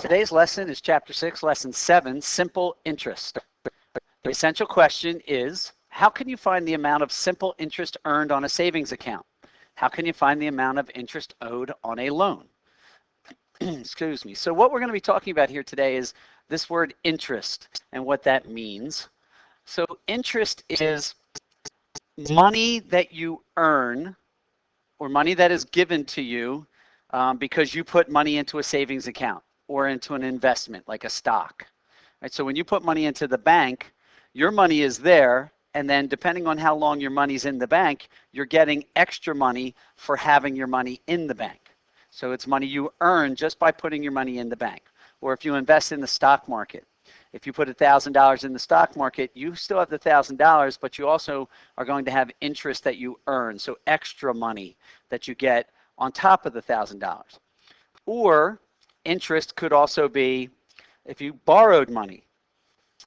Today's lesson is Chapter 6, Lesson 7, Simple Interest. The essential question is, how can you find the amount of simple interest earned on a savings account? How can you find the amount of interest owed on a loan? Excuse me. So what we're going to be talking about here today is this word interest and what that means. So interest is money that you earn or money that is given to you because you put money into a savings account or into an investment like a stock. Right? So when you put money into the bank, your money is there, and then depending on how long your money's in the bank, you're getting extra money for having your money in the bank. So it's money you earn just by putting your money in the bank. Or if you invest in the stock market, if you put $1,000 in the stock market, you still have the $1,000, but you also are going to have interest that you earn, so extra money that you get on top of the $1,000. Or interest could also be if you borrowed money.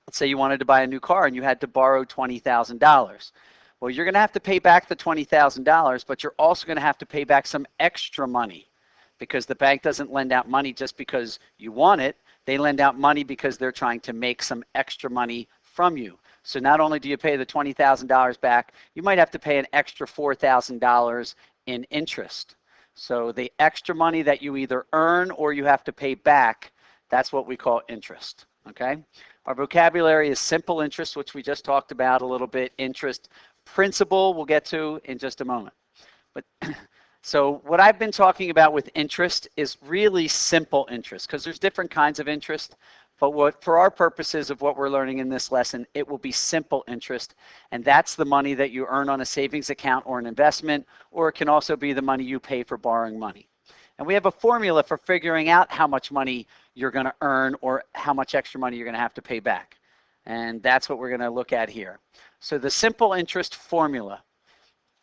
Let's say you wanted to buy a new car and you had to borrow $20,000. Well, you're going to have to pay back the $20,000, but you're also going to have to pay back some extra money because the bank doesn't lend out money just because you want it. They lend out money because they're trying to make some extra money from you. So not only do you pay the $20,000 back, you might have to pay an extra $4,000 in interest. So the extra money that you either earn or you have to pay back, that's what we call interest, okay? Our vocabulary is simple interest, which we just talked about a little bit. Interest, principal, we'll get to in just a moment. But so what I've been talking about with interest is really simple interest because there's different kinds of interest. But what, for our purposes of what we're learning in this lesson, it will be simple interest. And that's the money that you earn on a savings account or an investment, or it can also be the money you pay for borrowing money. And we have a formula for figuring out how much money you're going to earn or how much extra money you're going to have to pay back. And that's what we're going to look at here. So the simple interest formula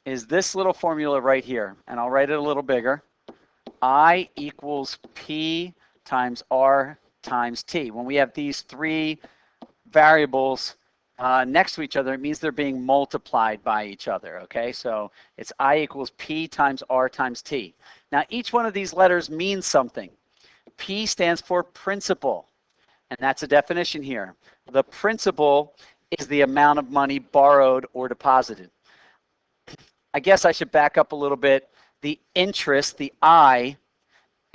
is this little formula right here. And I'll write it a little bigger. I equals P times R times T. When we have these three variables next to each other, it means they're being multiplied by each other, okay? So it's I equals P times R times T. Now, each one of these letters means something. P stands for principal, and that's a definition here. The principal is the amount of money borrowed or deposited. I guess I should back up a little bit. The interest, the I,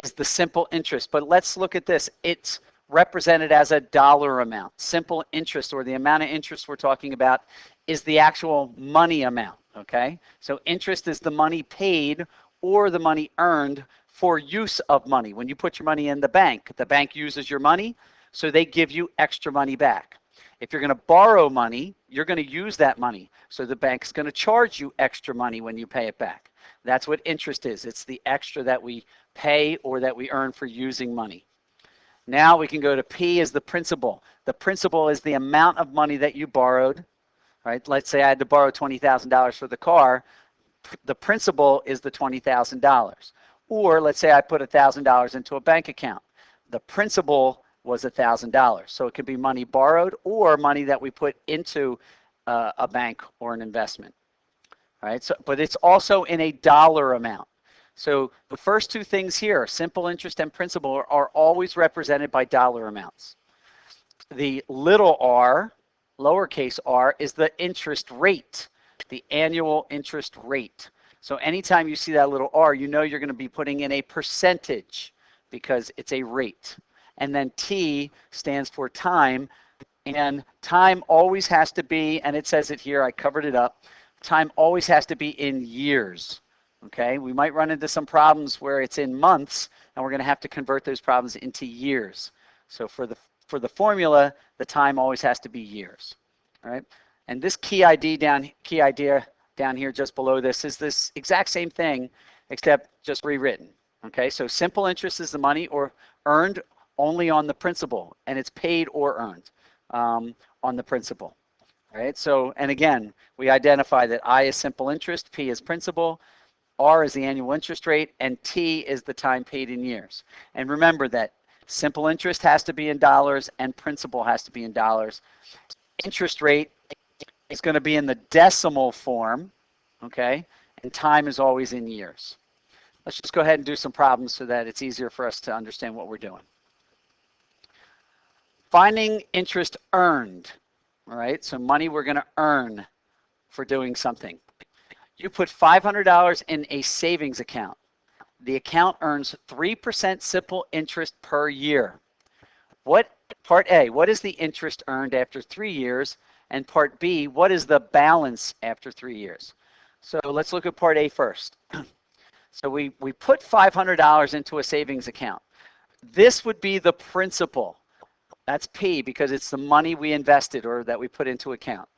is the simple interest, but let's look at this. It's represented as a dollar amount. Simple interest, or the amount of interest we're talking about, is the actual money amount, okay? So interest is the money paid or the money earned for use of money. When you put your money in the bank uses your money, so they give you extra money back. If you're going to borrow money, you're going to use that money, so the bank's going to charge you extra money when you pay it back. That's what interest is. It's the extra that we pay or that we earn for using money. Now we can go to P as the principal. The principal is the amount of money that you borrowed, right? Let's say I had to borrow $20,000 for the car. The principal is the $20,000. Or let's say I put $1,000 into a bank account. The principal was $1,000. So it could be money borrowed or money that we put into a bank or an investment. All right, so, but it's also in a dollar amount. So the first two things here, simple interest and principal, are always represented by dollar amounts. The little r, lowercase r, is the interest rate, the annual interest rate. So anytime you see that little r, you know you're going to be putting in a percentage because it's a rate. And then T stands for time, and time always has to be, and it says it here, I covered it up, time always has to be in years. Okay, we might run into some problems where it's in months, and we're going to have to convert those problems into years. So for the formula, the time always has to be years. All right, and this key idea down here just below this is this exact same thing, except just rewritten. Okay, so simple interest is the money or earned only on the principal, and it's paid or earned on the principal. All right, so and again, we identify that I is simple interest, P is principal, R is the annual interest rate, and T is the time paid in years. And remember that simple interest has to be in dollars and principal has to be in dollars. Interest rate is going to be in the decimal form, okay? And time is always in years. Let's just go ahead and do some problems so that it's easier for us to understand what we're doing. Finding interest earned, all right? So money we're going to earn for doing something. You put $500 in a savings account. The account earns 3% simple interest per year. Part A, what is the interest earned after 3 years? And part B, what is the balance after 3 years? So let's look at part A first. So we put $500 into a savings account. This would be the principal. That's P because it's the money we invested or that we put into account.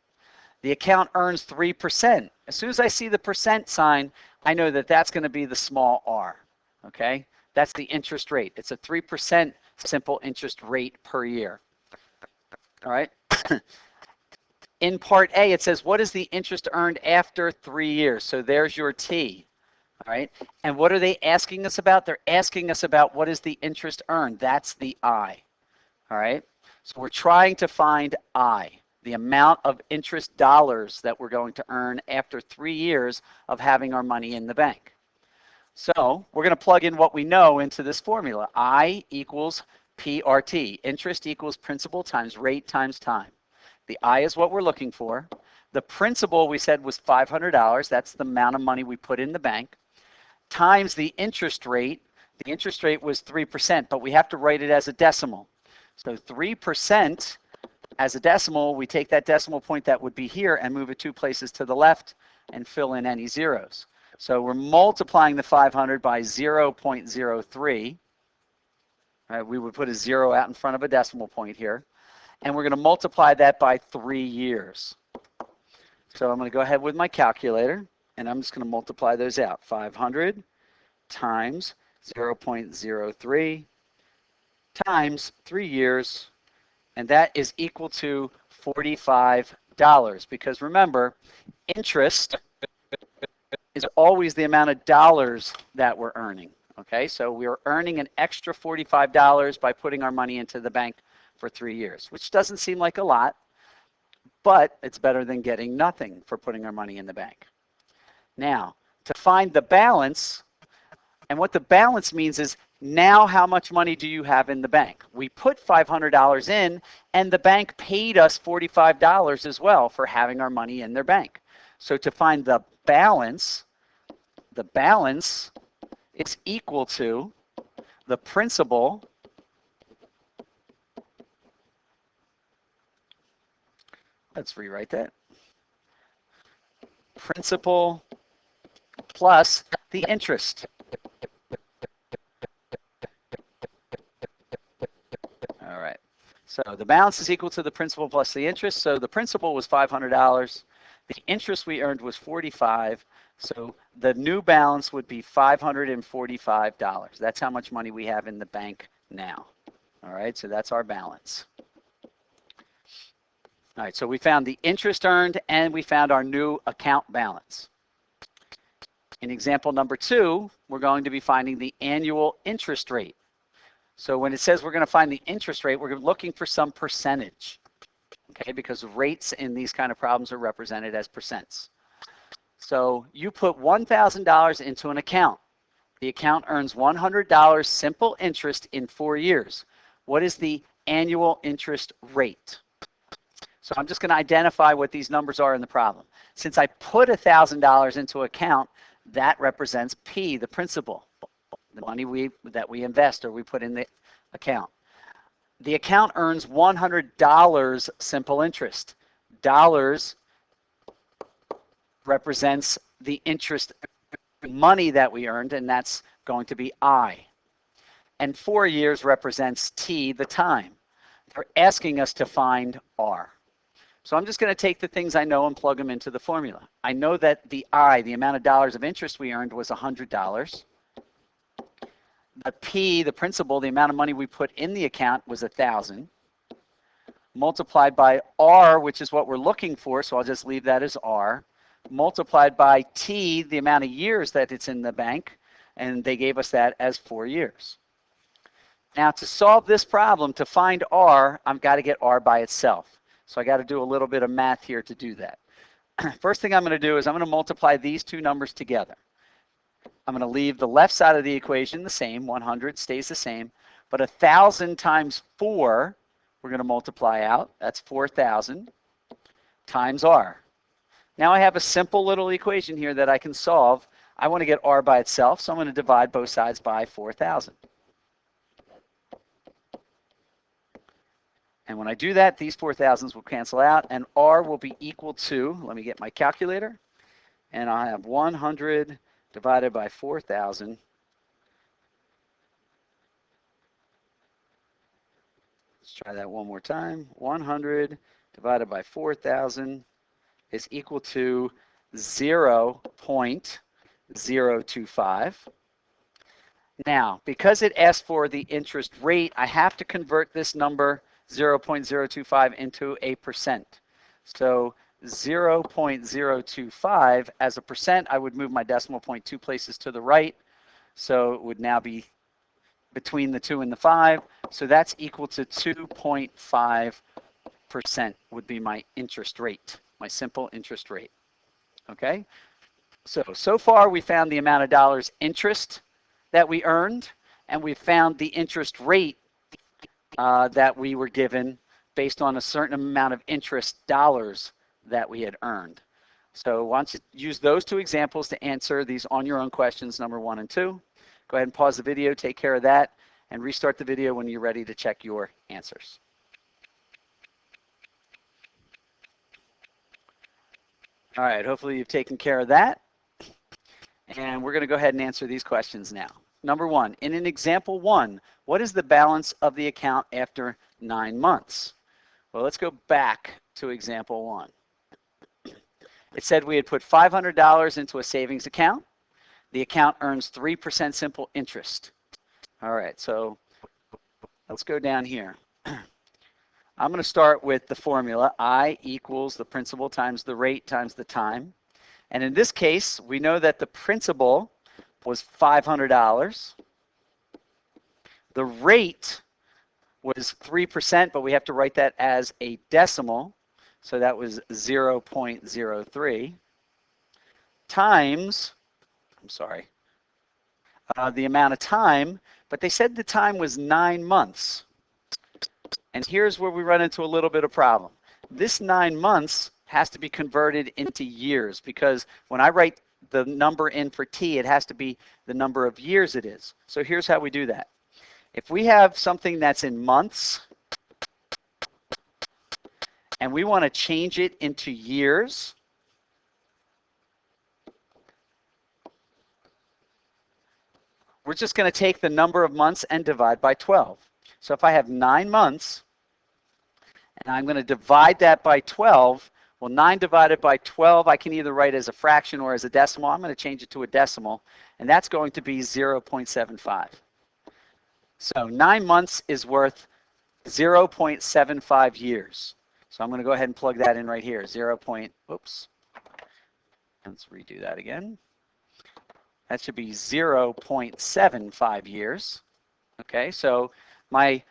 The account earns 3%. As soon as I see the percent sign, I know that that's going to be the small r, okay? That's the interest rate. It's a 3% simple interest rate per year, all right? In part A, it says, what is the interest earned after 3 years? So there's your T, all right? And what are they asking us about? They're asking us about what is the interest earned. That's the I, all right? So we're trying to find I, the amount of interest dollars that we're going to earn after 3 years of having our money in the bank. So we're going to plug in what we know into this formula. I equals PRT. Interest equals principal times rate times time. The I is what we're looking for. The principal we said was $500. That's the amount of money we put in the bank. Times the interest rate. The interest rate was 3%, but we have to write it as a decimal. So 3% as a decimal, we take that decimal point that would be here and move it 2 places to the left and fill in any zeros. So we're multiplying the 500 by 0.03. Right, we would put a 0 out in front of a decimal point here. And we're going to multiply that by 3 years. So I'm going to go ahead with my calculator, and I'm just going to multiply those out. 500 times 0.03 times 3 years, and that is equal to $45. Because remember, interest is always the amount of dollars that we're earning. Okay, so we're earning an extra $45 by putting our money into the bank for 3 years, which doesn't seem like a lot, but it's better than getting nothing for putting our money in the bank. Now, to find the balance, and what the balance means is now how much money do you have in the bank? We put $500 in, and the bank paid us $45 as well for having our money in their bank. So to find the balance is equal to the principal let's rewrite that. Principal plus the interest. All right. So the balance is equal to the principal plus the interest. So the principal was $500. The interest we earned was $45. So the new balance would be $545. That's how much money we have in the bank now. All right. So that's our balance. All right, so we found the interest earned and we found our new account balance. In example number 2, we're going to be finding the annual interest rate. So when it says we're going to find the interest rate, we're looking for some percentage, okay, because rates in these kind of problems are represented as percents. So you put $1,000 into an account. The account earns $100 simple interest in 4 years. What is the annual interest rate? So I'm just going to identify what these numbers are in the problem. Since I put $1,000 into account, that represents P, the principal, the money that we invest or we put in the account. The account earns $100 simple interest. Dollars represents the interest money that we earned, and that's going to be I. And 4 years represents T, the time. They're asking us to find R. So I'm just going to take the things I know and plug them into the formula. I know that the I, the amount of dollars of interest we earned, was $100. The P, the principal, the amount of money we put in the account, was $1,000. Multiplied by R, which is what we're looking for, so I'll just leave that as R. Multiplied by T, the amount of years that it's in the bank, and they gave us that as 4 years. Now to solve this problem, to find R, I've got to get R by itself. So I got to do a little bit of math here to do that. First thing I'm going to do is I'm going to multiply these two numbers together. I'm going to leave the left side of the equation the same, 100 stays the same, but 1,000 times 4 we're going to multiply out. That's 4,000 times R. Now I have a simple little equation here that I can solve. I want to get R by itself, so I'm going to divide both sides by 4,000. And when I do that, these 4,000s will cancel out, and R will be equal to, let me get my calculator, and I have 100 divided by 4,000. Let's try that one more time. 100 divided by 4,000 is equal to 0.025. Now, because it asked for the interest rate, I have to convert this number 0.025 into a percent. So 0.025 as a percent, I would move my decimal point 2 places to the right. So it would now be between the 2 and the 5. So that's equal to 2.5% would be my interest rate, my simple interest rate. Okay? So far we found the amount of dollars interest that we earned, and we found the interest rate that we were given based on a certain amount of interest dollars that we had earned. So why don't you use those two examples to answer these on your own questions, number 1 and 2. Go ahead and pause the video, take care of that, and restart the video when you're ready to check your answers. All right, hopefully you've taken care of that. And we're going to go ahead and answer these questions now. Number 1, in an example 1, what is the balance of the account after 9 months? Well, let's go back to example 1. It said we had put $500 into a savings account. The account earns 3% simple interest. All right, so let's go down here. I'm going to start with the formula. I equals the principal times the rate times the time. And in this case, we know that the principal was $500. The rate was 3%, but we have to write that as a decimal. So that was 0.03 times, the amount of time, but they said the time was 9 months. And here's where we run into a little bit of problem. This 9 months has to be converted into years, because when I write the number in for T, it has to be the number of years it is. So here's how we do that. If we have something that's in months and we want to change it into years, we're just going to take the number of months and divide by 12. So if I have 9 months and I'm going to divide that by 12, well, 9 divided by 12, I can either write as a fraction or as a decimal. I'm going to change it to a decimal, and that's going to be 0.75. So 9 months is worth 0.75 years. So I'm going to go ahead and plug that in right here. Let's redo that again. That should be 0.75 years. Okay, so my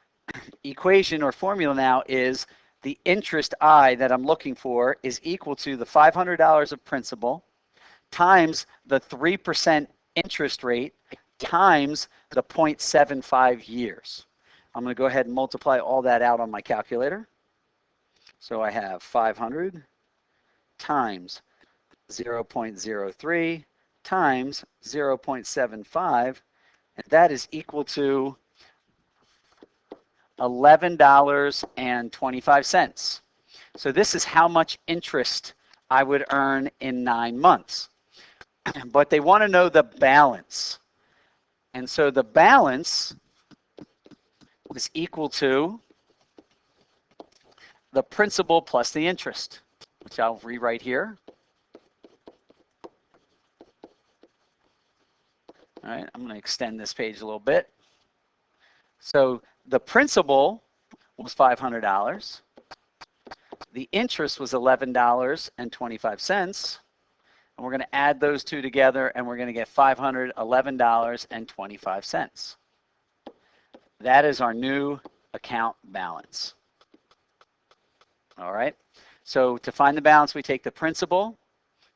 equation or formula now is the interest I that I'm looking for is equal to the $500 of principal times the 3% interest rate times the 0.75 years. I'm going to go ahead and multiply all that out on my calculator. So I have 500 times 0.03 times 0.75, and that is equal to $11.25. So this is how much interest I would earn in 9 months. But they want to know the balance. And so the balance is equal to the principal plus the interest, which I'll rewrite here. All right, I'm going to extend this page a little bit. So the principal was $500. The interest was $11.25. And we're going to add those two together, and we're going to get $511.25. That is our new account balance. All right. So to find the balance, we take the principal,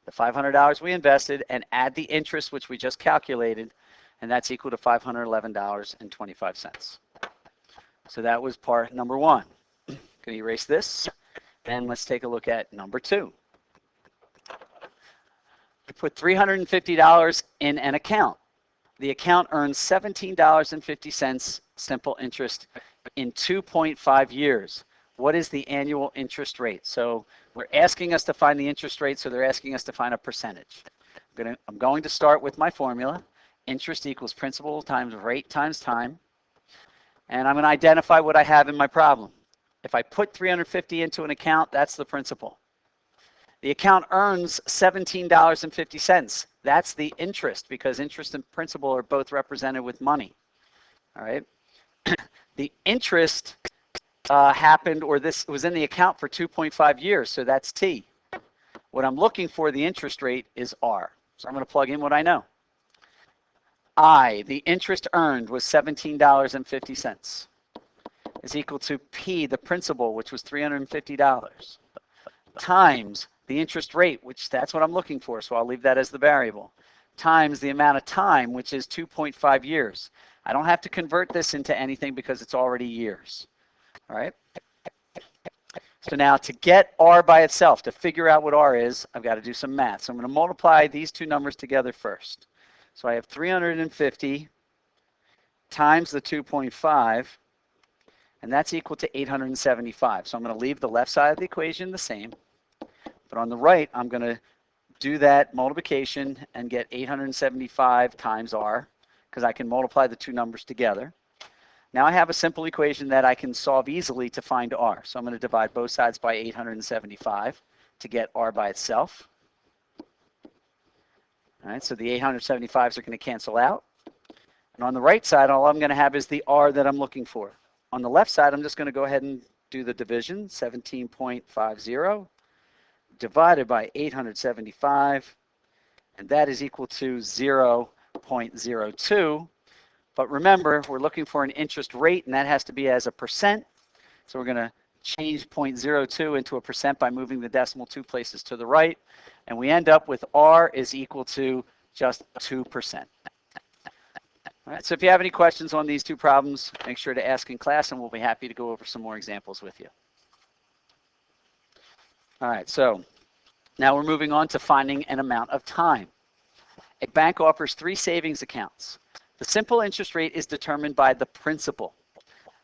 the $500 we invested, and add the interest, which we just calculated, and that's equal to $511.25. So that was part number 1. Going to erase this. Then let's take a look at number 2. We put $350 in an account. The account earns $17.50 simple interest in 2.5 years. What is the annual interest rate? So we're asking us to find the interest rate, so they're asking us to find a percentage. I'm going to start with my formula. Interest equals principal times rate times time. And I'm going to identify what I have in my problem. If I put $350 into an account, that's the principal. The account earns $17.50. That's the interest, because interest and principal are both represented with money. All right. The interest happened, or this was in the account for 2.5 years, so that's T. What I'm looking for, the interest rate, is R. So I'm going to plug in what I know. I, the interest earned, was $17.50, is equal to P, the principal, which was $350, times the interest rate, which that's what I'm looking for, so I'll leave that as the variable, times the amount of time, which is 2.5 years. I don't have to convert this into anything because it's already years. All right. So now to get R by itself, to figure out what R is, I've got to do some math. So I'm going to multiply these two numbers together first. So I have 350 times the 2.5, and that's equal to 875. So I'm going to leave the left side of the equation the same, but on the right, I'm going to do that multiplication and get 875 times R, because I can multiply the two numbers together. Now I have a simple equation that I can solve easily to find R. So I'm going to divide both sides by 875 to get R by itself. All right, so the 875s are going to cancel out. And on the right side, all I'm going to have is the R that I'm looking for. On the left side, I'm just going to go ahead and do the division, 17.50 divided by 875, and that is equal to 0.02. But remember, we're looking for an interest rate, and that has to be as a percent. So we're going to change 0.02 into a percent by moving the decimal 2 places to the right. And we end up with R is equal to just 2%. All right, so if you have any questions on these two problems, make sure to ask in class, and we'll be happy to go over some more examples with you. All right, so now we're moving on to finding an amount of time. A bank offers 3 savings accounts. The simple interest rate is determined by the principal.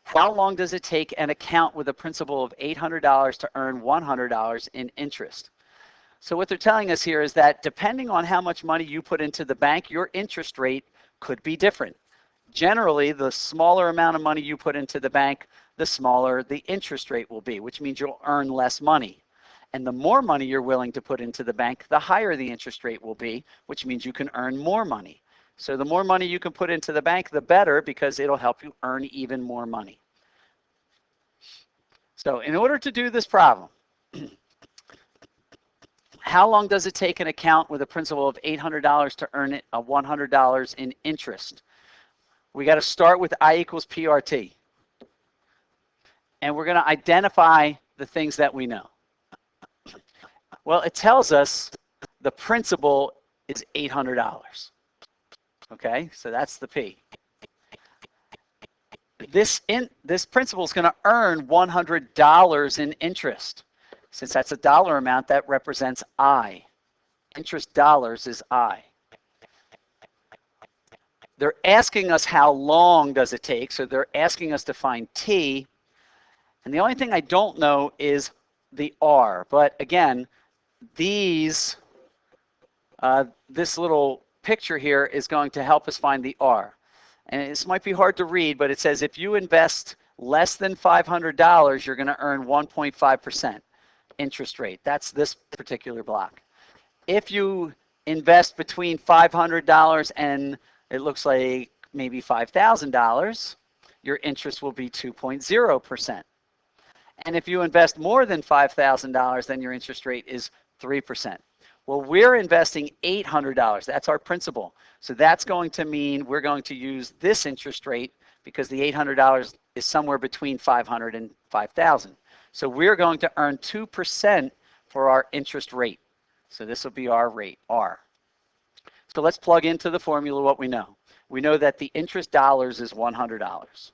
How long does it take an account with a principal of $800 to earn $100 in interest? So what they're telling us here is that depending on how much money you put into the bank, your interest rate could be different. Generally, the smaller amount of money you put into the bank, the smaller the interest rate will be, which means you'll earn less money. And the more money you're willing to put into the bank, the higher the interest rate will be, which means you can earn more money. So the more money you can put into the bank, the better, because it'll help you earn even more money. So in order to do this problem, how long does it take an account with a principal of $800 to earn it $100 in interest? We got to start with I equals PRT. And we're going to identify the things that we know. Well, it tells us the principal is $800. Okay, so that's the P. This principal is going to earn $100 in interest. Since that's a dollar amount, that represents I. Interest dollars is I. They're asking us how long does it take, so they're asking us to find T. And the only thing I don't know is the R. But again, this little picture here is going to help us find the R. And this might be hard to read, but it says if you invest less than $500, you're going to earn 1.5% interest rate. That's this particular block. If you invest between $500 and it looks like maybe $5,000, your interest will be 2.0%. And if you invest more than $5,000, then your interest rate is 3%. Well, we're investing $800. That's our principal. So that's going to mean we're going to use this interest rate because the $800 is somewhere between $500 and $5,000. So we're going to earn 2% for our interest rate. So this will be our rate, R. So let's plug into the formula what we know. We know that the interest dollars is $100.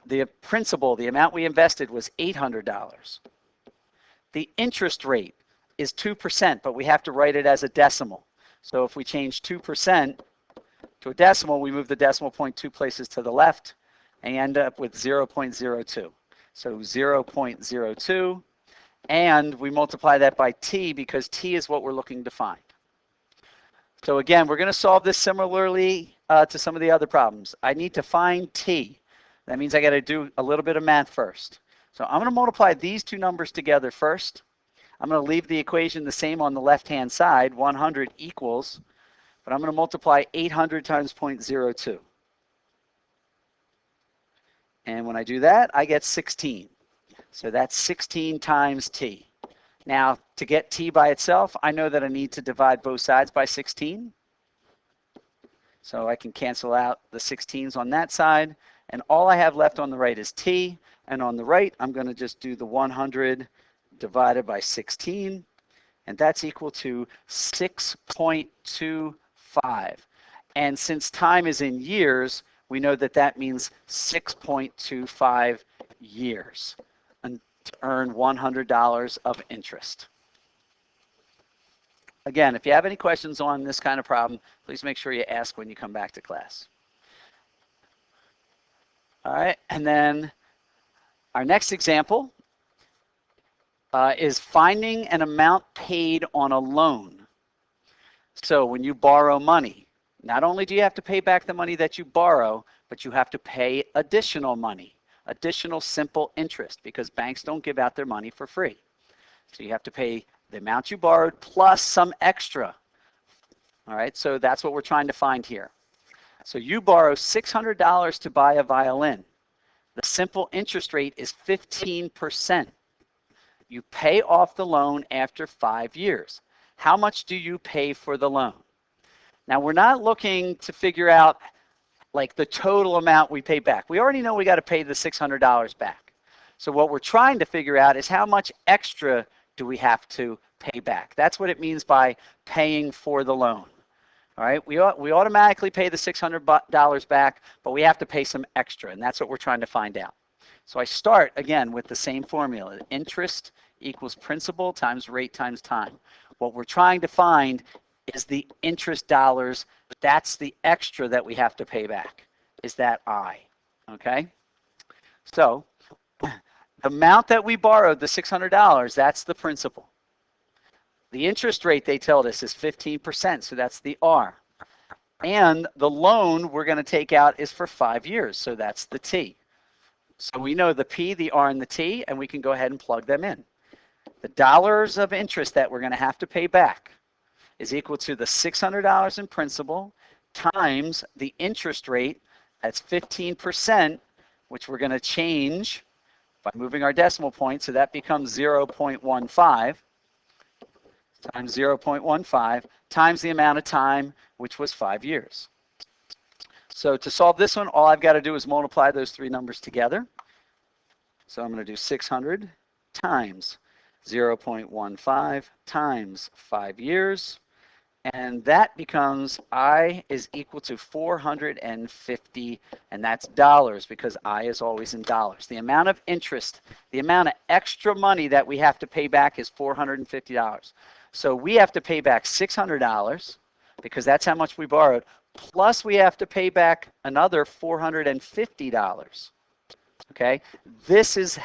the principal, the amount we invested was $800. The interest rate is 2%, but we have to write it as a decimal. So if we change 2% to a decimal, we move the decimal point 2 places to the left and end up with 0.02. So 0.02, and we multiply that by t because t is what we're looking to find. So again, we're going to solve this similarly to some of the other problems. I need to find t. That means I got to do a little bit of math first. So I'm going to multiply these two numbers together first. I'm going to leave the equation the same on the left-hand side, 100 equals, but I'm going to multiply 800 times 0.02. And when I do that, I get 16. So that's 16 times t. Now, to get t by itself, I know that I need to divide both sides by 16. So I can cancel out the 16s on that side. And all I have left on the right is t. And on the right, I'm going to just do the 100 divided by 16. And that's equal to 6.25. And since time is in years, we know that that means 6.25 years to earn $100 of interest. Again, if you have any questions on this kind of problem, please make sure you ask when you come back to class. All right, and then our next example is finding an amount paid on a loan. So when you borrow money, not only do you have to pay back the money that you borrow, but you have to pay additional money, additional simple interest, because banks don't give out their money for free. So you have to pay the amount you borrowed plus some extra. All right, so that's what we're trying to find here. So you borrow $600 to buy a violin. The simple interest rate is 15%. You pay off the loan after 5 years. How much do you pay for the loan? Now, we're not looking to figure out like the total amount we pay back. We already know we got to pay the $600 back. So what we're trying to figure out is how much extra do we have to pay back. That's what it means by paying for the loan. All right, we automatically pay the $600 back, but we have to pay some extra, and that's what we're trying to find out. So I start, again, with the same formula. Interest equals principal times rate times time. What we're trying to find is the interest dollars. That's the extra that we have to pay back, is that I, okay? So the amount that we borrowed, the $600, that's the principal. The interest rate, they told us, is 15%, so that's the R. And the loan we're going to take out is for 5 years, so that's the T. So we know the P, the R, and the T, and we can go ahead and plug them in. The dollars of interest that we're going to have to pay back is equal to the $600 in principal times the interest rate, that's 15%, which we're going to change by moving our decimal point, so that becomes 0.15. Times 0.15 times the amount of time, which was 5 years. So to solve this one, all I've got to do is multiply those three numbers together. So I'm going to do 600 times 0.15 times 5 years. And that becomes I is equal to 450, and that's dollars because I is always in dollars. The amount of interest, the amount of extra money that we have to pay back is $450. So we have to pay back $600 because that's how much we borrowed, plus we have to pay back another $450. Okay, this is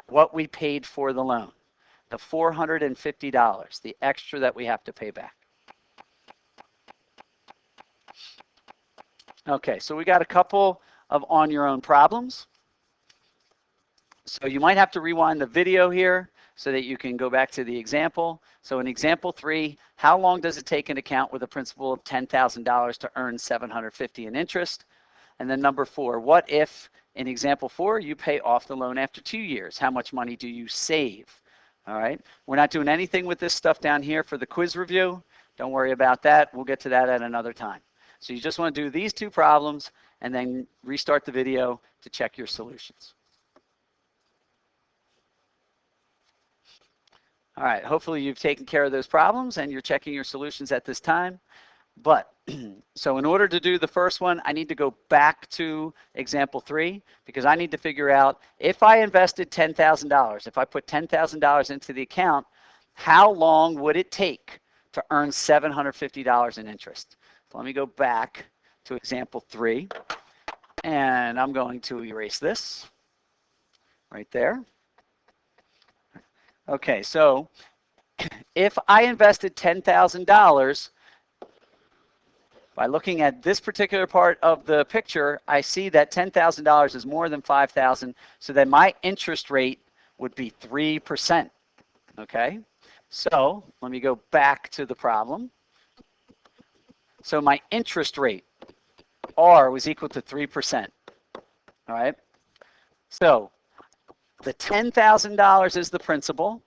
what we paid for the loan, the $450, the extra that we have to pay back. Okay, so we got a couple of on your own problems. So you might have to rewind the video here so that you can go back to the example. So in example 3, how long does it take an account with a principal of $10,000 to earn $750 in interest? And then number 4, what if in example 4 you pay off the loan after 2 years? How much money do you save? All right, we're not doing anything with this stuff down here for the quiz review. Don't worry about that. We'll get to that at another time. So you just want to do these 2 problems and then restart the video to check your solutions. All right, hopefully you've taken care of those problems and you're checking your solutions at this time. But, so in order to do the first one, I need to go back to example 3 because I need to figure out if I invested $10,000, if I put $10,000 into the account, how long would it take to earn $750 in interest? So let me go back to example 3, and I'm going to erase this right there. Okay, so if I invested $10,000, by looking at this particular part of the picture, I see that $10,000 is more than $5,000, so then my interest rate would be 3%. Okay, so let me go back to the problem. So my interest rate, R, was equal to 3%. All right, so the $10,000 is the principal.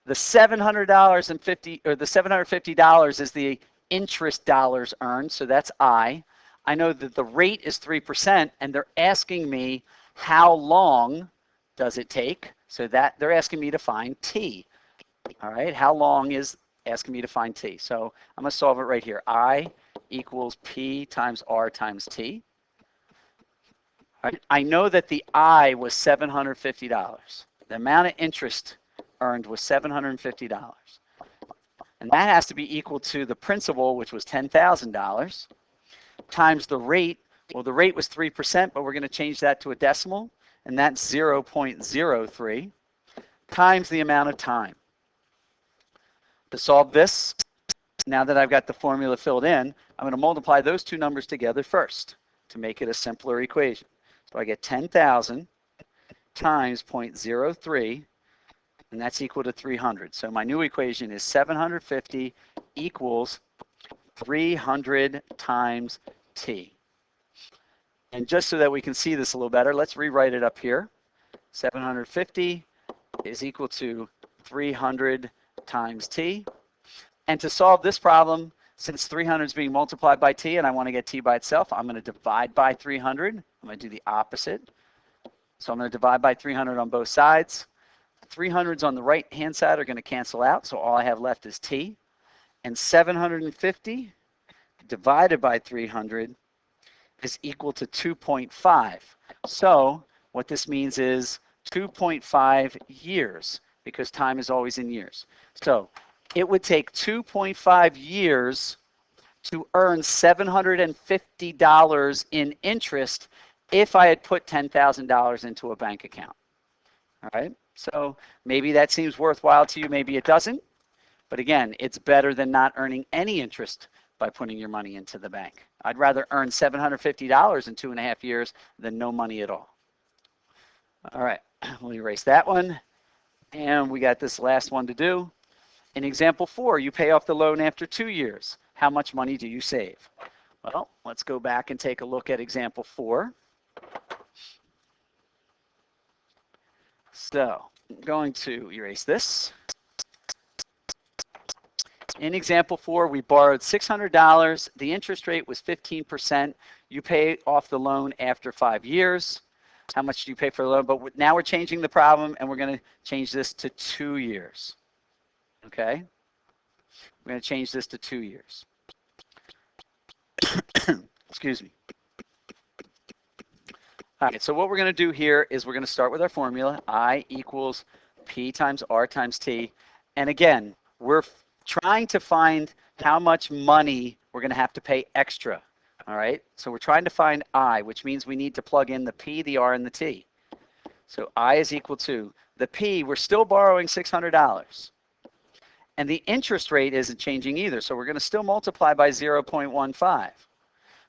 The $750 is the interest dollars earned, so that's I. I know that the rate is 3%, and they're asking me how long does it take, so that they're asking me to find T. All right, how long is asking me to find T? So I'm going to solve it right here. I equals P times R times T. All right, I know that the I was $750. The amount of interest earned was $750. And that has to be equal to the principal, which was $10,000, times the rate. Well, the rate was 3%, but we're going to change that to a decimal, and that's 0.03, times the amount of time. To solve this, now that I've got the formula filled in, I'm going to multiply those two numbers together first to make it a simpler equation. So I get 10,000 times 0.03, and that's equal to 300. So my new equation is 750 equals 300 times T. And just so that we can see this a little better, let's rewrite it up here. 750 is equal to 300 times T. And to solve this problem, since 300 is being multiplied by T and I want to get T by itself, I'm going to divide by 300. I'm going to do the opposite. So I'm going to divide by 300 on both sides. 300s on the right-hand side are going to cancel out, so all I have left is T. And 750 divided by 300 is equal to 2.5. So what this means is 2.5 years, because time is always in years. So it would take 2.5 years to earn $750 in interest if I had put $10,000 into a bank account. All right? So maybe that seems worthwhile to you, maybe it doesn't. But again, it's better than not earning any interest by putting your money into the bank. I'd rather earn $750 in 2.5 years than no money at all. All right, we'll erase that one. And we got this last one to do. In example 4, you pay off the loan after 2 years. How much money do you save? Well, let's go back and take a look at example 4. So I'm going to erase this. In example 4, we borrowed $600. The interest rate was 15%. You pay off the loan after 5 years. How much do you pay for the loan? But now we're changing the problem, and we're going to change this to 2 years. Okay? We're going to change this to 2 years. Excuse me. All right, so what we're going to do here is we're going to start with our formula. I equals P times R times T. And again, we're trying to find how much money we're going to have to pay extra. All right, so we're trying to find I, which means we need to plug in the P, the R, and the T. So I is equal to the P. We're still borrowing $600. And the interest rate isn't changing either, so we're going to still multiply by 0.15.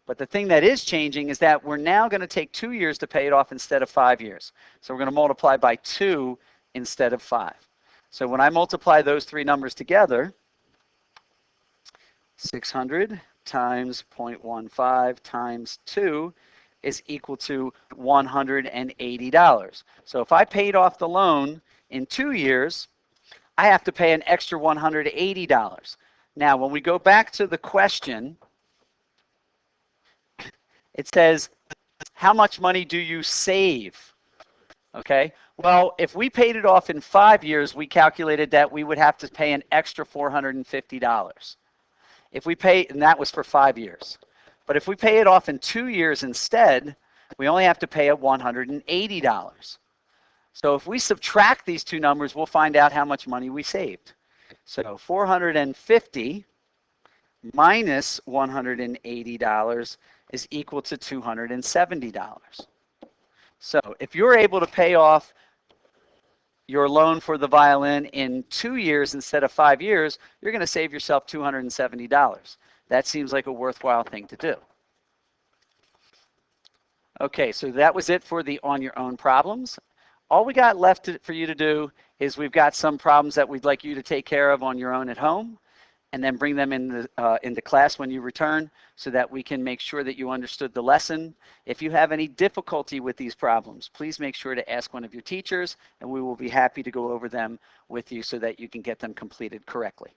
But the thing that is changing is that we're now going to take 2 years to pay it off instead of 5 years. So we're going to multiply by 2 instead of 5. So when I multiply those three numbers together, 600 times 0.15 times 2 is equal to $180. So if I paid off the loan in 2 years, I have to pay an extra $180. Now, when we go back to the question, it says, how much money do you save? Okay, well, if we paid it off in 5 years, we calculated that we would have to pay an extra $450. If we pay, and that was for 5 years. But if we pay it off in 2 years instead, we only have to pay $180. So if we subtract these two numbers, we'll find out how much money we saved. So 450 minus $180 is equal to $270. So if you're able to pay off your loan for the violin in 2 years instead of 5 years, you're going to save yourself $270. That seems like a worthwhile thing to do. Okay, so that was it for the on your own problems. All we got left for you to do is we've got some problems that we'd like you to take care of on your own at home, and then bring them into class when you return so that we can make sure that you understood the lesson. If you have any difficulty with these problems, please make sure to ask one of your teachers, and we will be happy to go over them with you so that you can get them completed correctly.